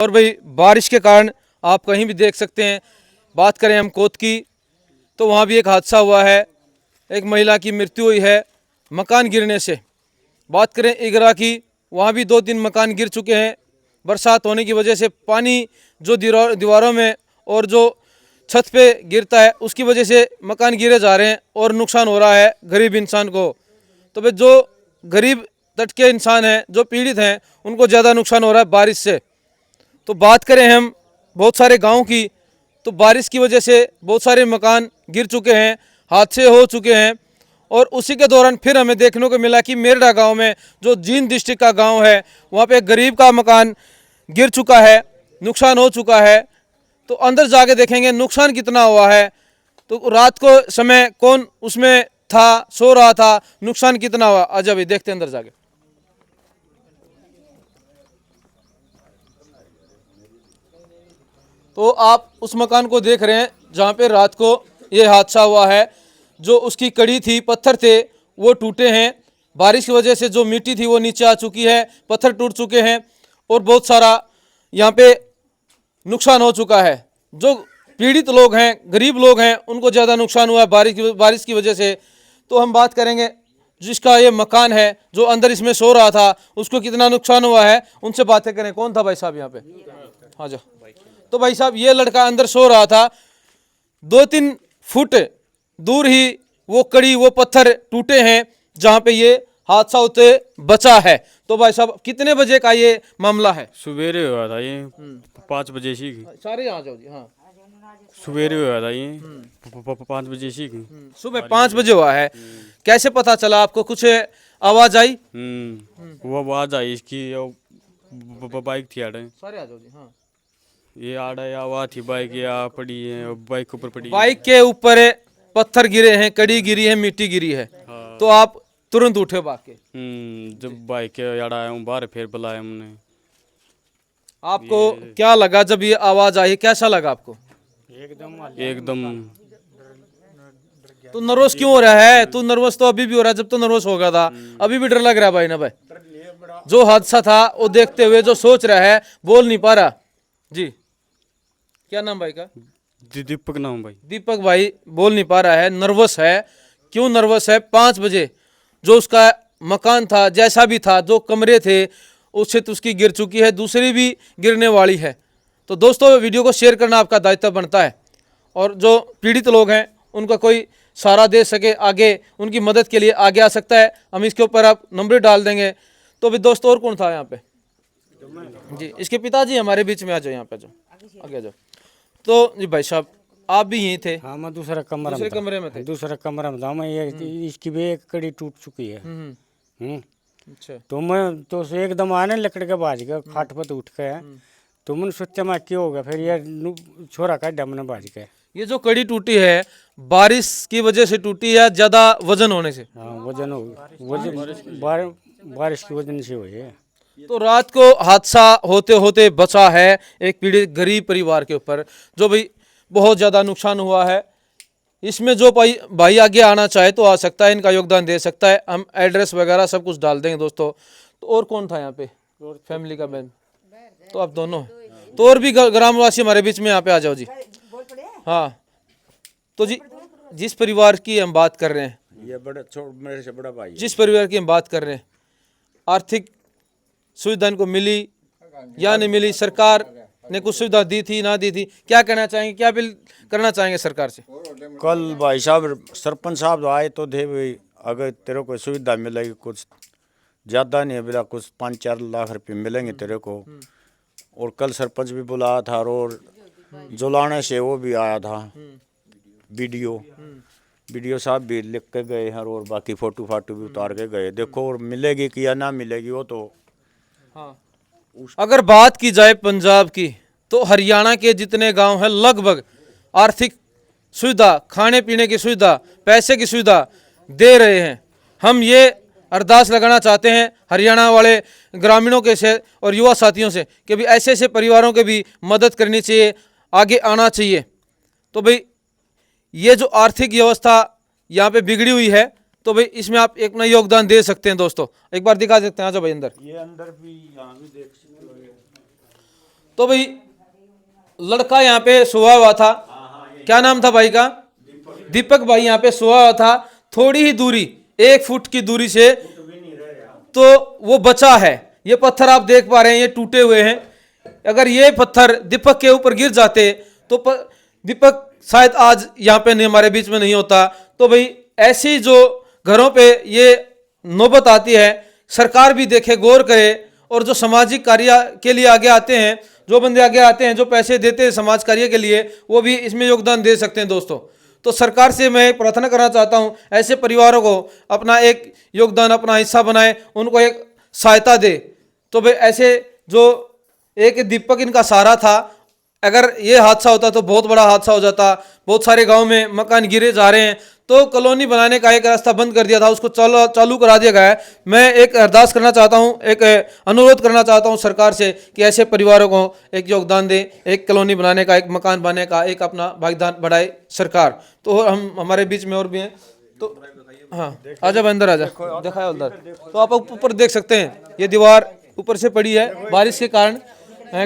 और भाई बारिश के कारण आप कहीं भी देख सकते हैं। बात करें हम कोत की तो वहाँ भी एक हादसा हुआ है, एक महिला की मृत्यु हुई है मकान गिरने से। बात करें इगरा की, वहाँ भी 2-3 मकान गिर चुके हैं। बरसात होने की वजह से पानी जो दीवारों में और जो छत पे गिरता है उसकी वजह से मकान गिरे जा रहे हैं और नुकसान हो रहा है गरीब इंसान को। तो भाई जो गरीब तट के इंसान हैं, जो पीड़ित हैं, उनको ज़्यादा नुकसान हो रहा है बारिश से। तो बात करें हम बहुत सारे गाँव की, तो बारिश की वजह से बहुत सारे मकान गिर चुके हैं, हादसे हो चुके हैं। और उसी के दौरान फिर हमें देखने को मिला कि मेरडा गांव में, जो जींद डिस्ट्रिक्ट का गांव है, वहां पे एक गरीब का मकान गिर चुका है, नुकसान हो चुका है। तो अंदर जाके देखेंगे नुकसान कितना हुआ है। तो रात को समय कौन उसमें था, सो रहा था, नुकसान कितना हुआ, आजा भाई देखते हैं अंदर जाके। तो आप उस मकान को देख रहे हैं जहाँ पे रात को ये हादसा हुआ है। जो उसकी कड़ी थी, पत्थर थे, वो टूटे हैं। बारिश की वजह से जो मिट्टी थी वो नीचे आ चुकी है, पत्थर टूट चुके हैं और बहुत सारा यहाँ पे नुकसान हो चुका है। जो पीड़ित लोग हैं, गरीब लोग हैं, उनको ज़्यादा नुकसान हुआ है बारिश की वजह से। तो हम बात करेंगे जिसका ये मकान है, जो अंदर इसमें सो रहा था, उसको कितना नुकसान हुआ है, उनसे बातें करें। कौन था भाई साहब यहाँ पे? हाँ जी। तो भाई साहब ये लड़का अंदर सो रहा था, 2-3 फुट दूर ही वो कड़ी, वो पत्थर टूटे हैं जहाँ पे ये हादसा होते बचा है। तो भाई साहब कितने बजे का ये मामला है? सवेरे हुआ था ये 5 बजे सी सारे यहाँ जाओ जी। हाँ, सवेरे हुआ था ये 5 बजे सी सुबह 5 बजे हुआ है। कैसे पता चला आपको? कुछ आवाज आई? वो आवाज आई इसकी, बाइक थी आड़े, सारे आ जाओ जी। हाँ, ये आड़ा आवाज थी, बाइक ये आ पड़ी है, बाइक के ऊपर पड़ी है। बाइक के ऊपर पत्थर गिरे हैं, कड़ी गिरी है, मिट्टी गिरी है। तो आप तुरंत उठे भाग के? जब बाइक के आड़ा आया हूँ बाहर, फिर बुलाया हमने। आपको क्या लगा जब ये आवाज आई? कैसा लगा आपको? एकदम तू नर्वस क्यों हो रहा है? तू नर्वस तो अभी भी हो रहा है, जब तो नर्वस हो गया था, अभी भी डर लग रहा है भाई ना भाई? जो हादसा था वो देखते हुए जो सोच रहा है, बोल नहीं पा रहा जी। क्या नाम भाई का? दीपक नाम भाई। दीपक भाई बोल नहीं पा रहा है, नर्वस है। क्यों नर्वस है? 5 बजे जो उसका मकान था, जैसा भी था, जो कमरे थे, उससे तो उसकी गिर चुकी है, दूसरी भी गिरने वाली है। तो दोस्तों वीडियो को शेयर करना आपका दायित्व बनता है, और जो पीड़ित लोग हैं उनका कोई सहारा दे सके, आगे उनकी मदद के लिए आगे आ सकता है। हम इसके ऊपर आप नंबर डाल देंगे। तो भी दोस्तों और कौन था यहाँ पे? जी, इसके पिताजी हमारे बीच में आ जाओ, यहाँ पे जाओ, आगे आ जाओ। तो जी भाई साहब आप भी यहीं थे? हाँ, मैं दूसरे कमरे में थे। दूसरे कमरे में था मैं। ये इसकी भी एक कड़ी टूट चुकी है। अच्छा। तो मैं तो उसे एकदम आने लकड़ के बाज गया, खाट पर तो उठ के। तो मैंने सोचा मैं क्यों हो गया, फिर ये छोरा का डमने बाज के। ये जो कड़ी टूटी है बारिश की वजह से टूटी है, ज्यादा वजन होने से? हाँ, वजन बारिश की वजह से हुई है। तो रात को हादसा होते होते बचा है एक पीड़ित गरीब परिवार के ऊपर, जो भाई बहुत ज़्यादा नुकसान हुआ है। इसमें जो भाई आगे आना चाहे तो आ सकता है, इनका योगदान दे सकता है। हम एड्रेस वगैरह सब कुछ डाल देंगे दोस्तों। तो और कौन था यहाँ पे फैमिली का मैन? तो आप दोनों। तो और भी ग्रामवासी हमारे बीच में यहाँ पे आ जाओ जी। हाँ, तो जी जिस परिवार की हम बात कर रहे हैं, ये मेरे से बड़ा भाई है। जिस परिवार की हम बात कर रहे हैं, आर्थिक सुविधा इनको मिली या नहीं मिली? सरकार ने कुछ सुविधा दी थी, ना दी थी? क्या कहना चाहेंगे, क्या अपील करना चाहेंगे सरकार से? कल भाई साहब सरपंच साहब आए तो थे भाई, अगर तेरे को सुविधा मिलेगी, कुछ ज़्यादा नहीं मिला, कुछ 5-4 लाख रुपए मिलेंगे तेरे को। और कल सरपंच भी बुलाया था, और जुलाने से वो भी आया था, वीडियो साहब भी लिख के गए हैं, और बाकी फोटो फाटो भी उतार के गए। देखो और मिलेगी कि या ना मिलेगी वो तो। हाँ, अगर बात की जाए पंजाब की, तो हरियाणा के जितने गांव हैं लगभग आर्थिक सुविधा, खाने पीने की सुविधा, पैसे की सुविधा दे रहे हैं। हम ये अरदास लगाना चाहते हैं हरियाणा वाले ग्रामीणों के से और युवा साथियों से कि भी ऐसे ऐसे परिवारों के भी मदद करनी चाहिए, आगे आना चाहिए। तो भाई ये जो आर्थिक व्यवस्था यहाँ पे बिगड़ी हुई है, तो भाई इसमें आप एक अपना योगदान दे सकते हैं दोस्तों। एक बार दिखा सकते हैं, आ जाओ भाई अंदर। ये अंदर भी यहाँ भी देख सकते हो। तो भाई लड़का यहाँ पे सोया हुआ था, क्या नाम था भाई का? दीपक भाई यहाँ पे सोया हुआ था, थोड़ी ही दूरी 1 फुट की दूरी से तो वो बचा है। ये पत्थर आप देख पा रहे हैं, ये टूटे हुए हैं। अगर ये पत्थर दीपक के ऊपर गिर जाते तो दीपक शायद आज यहाँ पे नहीं, हमारे बीच में नहीं होता। तो भाई ऐसी जो घरों पे ये नौबत आती है, सरकार भी देखे, गौर करे, और जो सामाजिक कार्य के लिए आगे आते हैं, जो बंदे आगे आते हैं, जो पैसे देते हैं समाज कार्य के लिए, वो भी इसमें योगदान दे सकते हैं दोस्तों। तो सरकार से मैं प्रार्थना करना चाहता हूँ, ऐसे परिवारों को अपना एक योगदान, अपना हिस्सा बनाए, उनको एक सहायता दे। तो भाई ऐसे जो एक दीपक इनका सहारा था, अगर ये हादसा होता तो बहुत बड़ा हादसा हो जाता। बहुत सारे गांव में मकान गिरे जा रहे हैं, तो कॉलोनी बनाने का एक रास्ता बंद कर दिया था, उसको चालू करा दिया गया है। मैं एक अरदास करना चाहता हूं, एक अनुरोध करना चाहता हूं सरकार से कि ऐसे परिवारों को एक योगदान दे, एक कॉलोनी बनाने का, एक मकान बनाने का, एक अपना भागीदार बढ़ाए सरकार। तो हम हमारे बीच में और भी हैं, तो हाँ आजा अंदर आजा, दिखाया उधर। तो आप ऊपर देख सकते हैं, ये दीवार ऊपर से पड़ी है बारिश के कारण।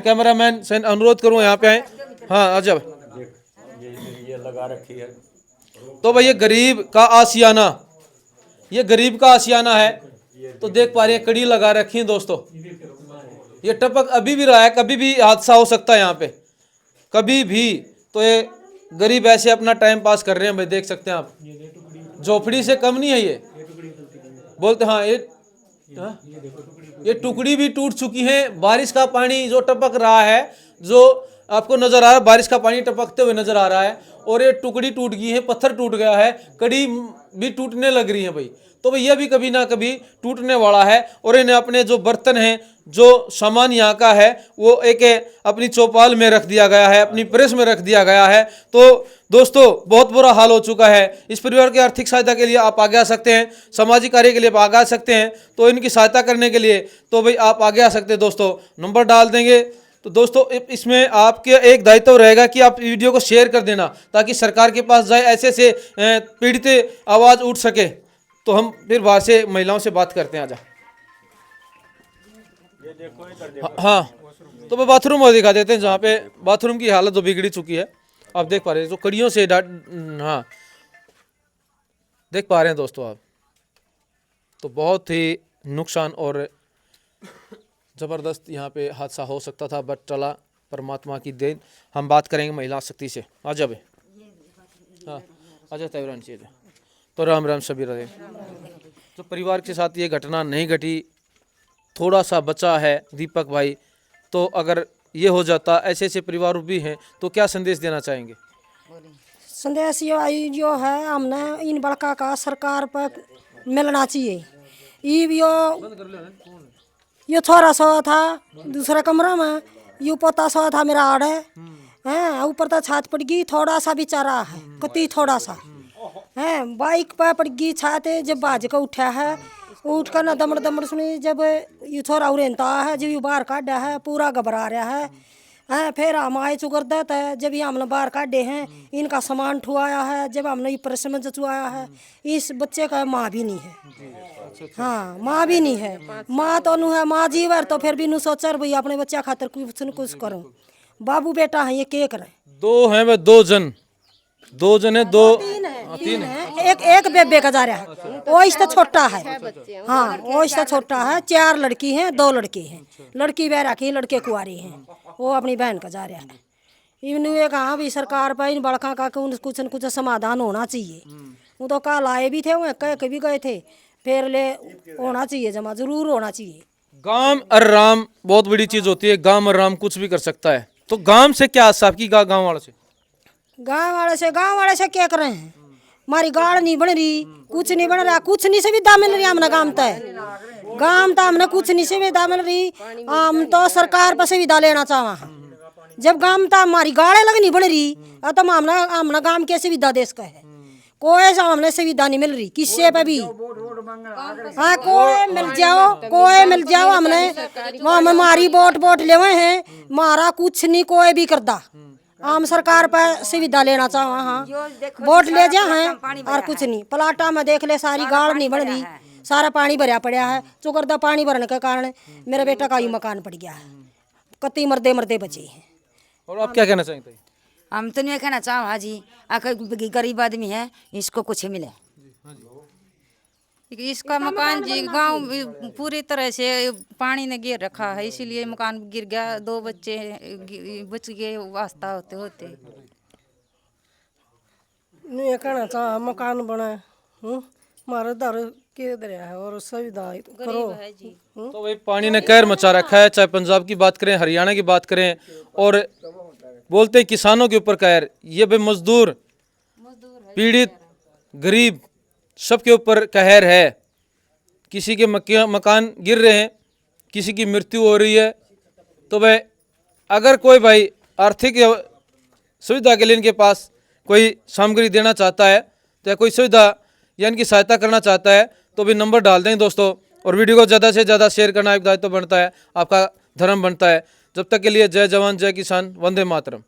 कैमरामैन से अनुरोध करूँ यहाँ पे आए, हाँ आजा। ये लगा रखी है। तो भाई ये गरीब का आशियाना, ये गरीब का आशियाना है। तो देख पा रहे हैं कड़ी लगा रखी है दोस्तों, ये टपक अभी भी रहा है, कभी भी हादसा हो सकता है यहाँ पे, कभी भी। तो ये गरीब ऐसे अपना टाइम पास कर रहे हैं भाई, देख सकते हैं आप। झोपड़ी से कम नहीं है ये, बोलते हाँ ये टुकड़ी भी टूट चुकी है। बारिश का पानी जो टपक रहा है, जो आपको नजर आ रहा है, बारिश का पानी टपकते हुए नजर आ रहा है, और ये टुकड़ी टूट गई है, पत्थर टूट गया है, कड़ी भी टूटने लग रही है भाई। तो भाई ये भी कभी ना कभी टूटने वाला है। और इन्हें अपने जो बर्तन हैं, जो सामान यहाँ का है, वो एक अपनी चौपाल में रख दिया गया है, अपनी प्रेस में रख दिया गया है। तो दोस्तों बहुत बुरा हाल हो चुका है। इस परिवार की आर्थिक सहायता के लिए आप आगे आ सकते हैं, सामाजिक कार्य के लिए आप आगे आ सकते हैं। तो इनकी सहायता करने के लिए तो भाई आप आगे आ सकते हैं दोस्तों, नंबर डाल देंगे। तो दोस्तों इसमें आपके एक दायित्व रहेगा कि आप वीडियो को शेयर कर देना, ताकि सरकार के पास जाए, ऐसे से पीड़ित आवाज़ उठ सके। तो हम फिर बाहर से महिलाओं से बात करते हैं, आजा। हाँ तो मैं बाथरूम और दिखा देते हैं, जहाँ पे बाथरूम की हालत जो बिगड़ी चुकी है, आप देख पा रहे हैं, जो कड़ियों से हाँ देख पा रहे हैं दोस्तों आप। तो बहुत ही नुकसान और ज़बरदस्त यहाँ पे हादसा हो सकता था, बट चला, परमात्मा की देन। हम बात करेंगे महिला शक्ति से, आजा भाई, हाँ आजा तैरान से। तो राम राम सभी रहे। तो परिवार के साथ ये घटना नहीं घटी, थोड़ा सा बचा है दीपक भाई। तो अगर ये हो जाता, ऐसे ऐसे परिवार भी हैं, तो क्या संदेश देना चाहेंगे? संदेश जो है, हमने इन बड़का का सरकार पर मिलना चाहिए। ये थोड़ा सा था दूसरा कमरा में, ये पोता सा था मेरा आड़ है, ऊपर तो छात पड़ गई, थोड़ा सा भी चारा है, कति थोड़ा सा है, बाइक पर पड़ गई छात। जब बाज का उठा है, उठ कर ना दमड़ दमड़ सुनी, जब ये थोड़ा उड़ता है, जब ये बाहर काटा है, पूरा घबरा रहा है। फिर हम आए चुकर देता है, जब ये हमने बाहर काटे हैं, इनका सामान ठुआया है, जब हमने ये प्रेस में जचुआया है। इस बच्चे का माँ भी नहीं है, हाँ माँ भी नहीं है, माँ तो नू है, माँ जीवर तो फिर भी नू सोचा भाई अपने बच्चा खातर कुछ न कुछ करूँ। बाबू बेटा है, ये के करे? दो हैं वे, दो जन है, दो तीन है, एक बेबे का जा रहा है, वो इससे छोटा है, हाँ वो इससे छोटा है। 4 लड़की हैं, 2 लड़के हैं, लड़की बह रखी, लड़के कुआरे हैं, वो अपनी बहन का जा रहा है। इन्होंने कहा भी सरकार पर इन बड़का का कुछ न कुछ समाधान होना चाहिए। वो तो कल आए भी थे, वो कह भी गए थे, फिर ले होना चाहिए, जमा जरूर होना चाहिए। गांव और राम बहुत बड़ी चीज होती है, गांव और राम कुछ भी कर सकता है। तो गांव से क्या आशा आपकी? गांव वालों से, गाँव वाले से क्या कर रहे हैं? हमारी गाड़ नहीं बन रही, कुछ नहीं बन रहा, कुछ नहीं सुविधा मिल रही हमने। गाँव तो हमने कुछ नहीं सुविधा मिल रही, हम तो सरकार पर सुविधा लेना चाहवा। जब गाँव तो हमारी गाड़े लग नहीं बन रही, तो हमने गाँव की सुविधा देश का है, कोई हमने सुविधा नहीं मिल रही किससे पे भी। हाँ कोई मिल जाओ हमने हमारी वोट ले हैं, हमारा कुछ नहीं कोई भी करता। हम सरकार पर सुविधा लेना चाहो, हाँ वोट ले जा हैं और कुछ नहीं। पलाटा में देख ले, सारी गाड़ नहीं बन रही, सारा पानी भरा पड़ा है। चुकरदा पानी भरने के कारण मेरे बेटा का ही मकान पड़ गया है, कति मरदे मरदे बचे हैं। और आप क्या कहना चाहते हैं? हम तो नहीं कहना चाहो हाजी, आखिर गरीब आदमी है, इसको कुछ मिले। इसका मकान जी गांव पूरी तरह से पानी ने घेर रखा है, इसीलिए मकान गिर गया। 2 बच्चे बच गए वास्ता होते होते। नहीं कहना चाह मकान बने मारे दर के दरिया है और सुविधा करो। तो भाई पानी ने कहर मचा रखा है, चाहे पंजाब की बात करें, हरियाणा की बात करें, और बोलते हैं किसानों के ऊपर कहर। ये भाई मजदूर, पीड़ित, गरीब, सबके ऊपर कहर है। किसी के मकान गिर रहे हैं, किसी की मृत्यु हो रही है। तो भाई अगर कोई भाई आर्थिक सुविधा के लिए इनके पास कोई सामग्री देना चाहता है, तो या कोई सुविधा या इनकी सहायता करना चाहता है, तो भी नंबर डाल देंगे दोस्तों। और वीडियो को ज़्यादा से ज़्यादा शेयर करना एक दायित्व बनता है, आपका धर्म बनता है। जब तक के लिए जय जवान जय किसान, वंदे मातरम।